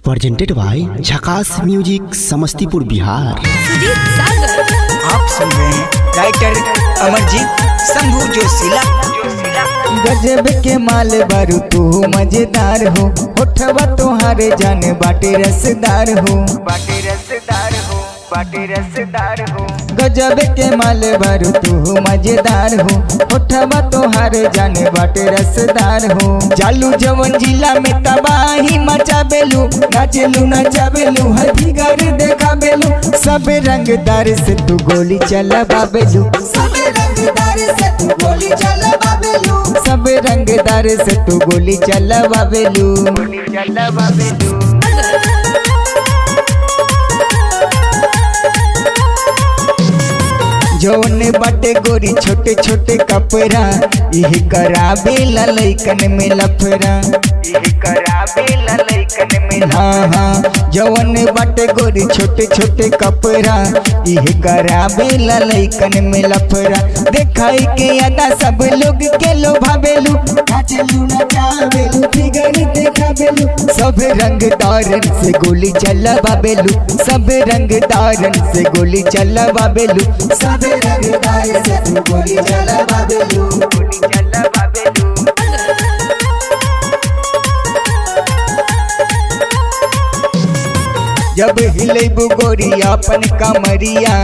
Presented by झकास music Samastipur Bihar. आप सुन रहे हैं राइटर अमरजीत शंभू जोशीला। गजब के माल बारू तू मजेदार हो, होठवा तोहारे जाने बाटे रसदार हो, बाटे रसदार हो, बाटे रसदार हो। गजब के माल बारू तू मजेदार हो, होठवा तोहारे जाने बाटे रसदार हो। चालू जवन जिला में तबाही मचाबेलू, नाचेलू नचाबेलू हथी घर देखाबेलू। सब रंगदार से तू गोली चलाबेलू, सब रंगदार से तू गोली चलाबेलू, सब रंगदार से तू गोली चलाबेलू, गोली चलाबेलू। जौन बाटे गोरी छोटे छोटे कपड़ा, यही कराबेला लइकन में लफड़ा, यही कराबेला लइकन में। हाँ हाँ जौन बाटे गोरी छोटे छोटे कपड़ा, यही कराबेला लइकन में लफड़ा। देखाई के अदा सब लोग के लोभाबेलू, नाचेलू नचाबेलू फिगर देखाबेलू। सब रंगदारन से गोली चलाबेलू, सब रंगदारन से गोली चलाबेलू, सब रंगदार से तू गोली चलाबेलू, गोली चलाबेलू। जब हिलेबू गोरी अपन कमरिया,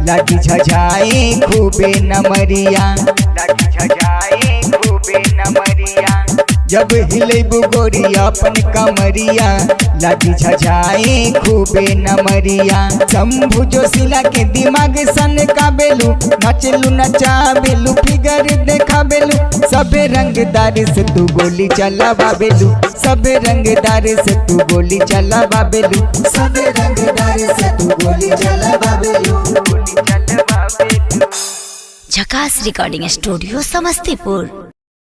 लागी झझाए खूबे नमरिया, लागी झझाए खूबे नमरिया। जब हिलेबू गोरी अपन कमरिया, लागी झझाए खूबे नमरिया। शंभू जोशीला के दिमाग सन काबेलू, नाचेलू नचाबेलू फिगर देखाबेलू। सब रंगदार से तू गोली चलाबेलू, सब रंगदार से तू गोली चलाबेलू, सब रंगदार से तू गोली चलाबेलू, गोली चलाबेलू। झकास रिकॉर्डिंग स्टूडियो समस्तीपुर।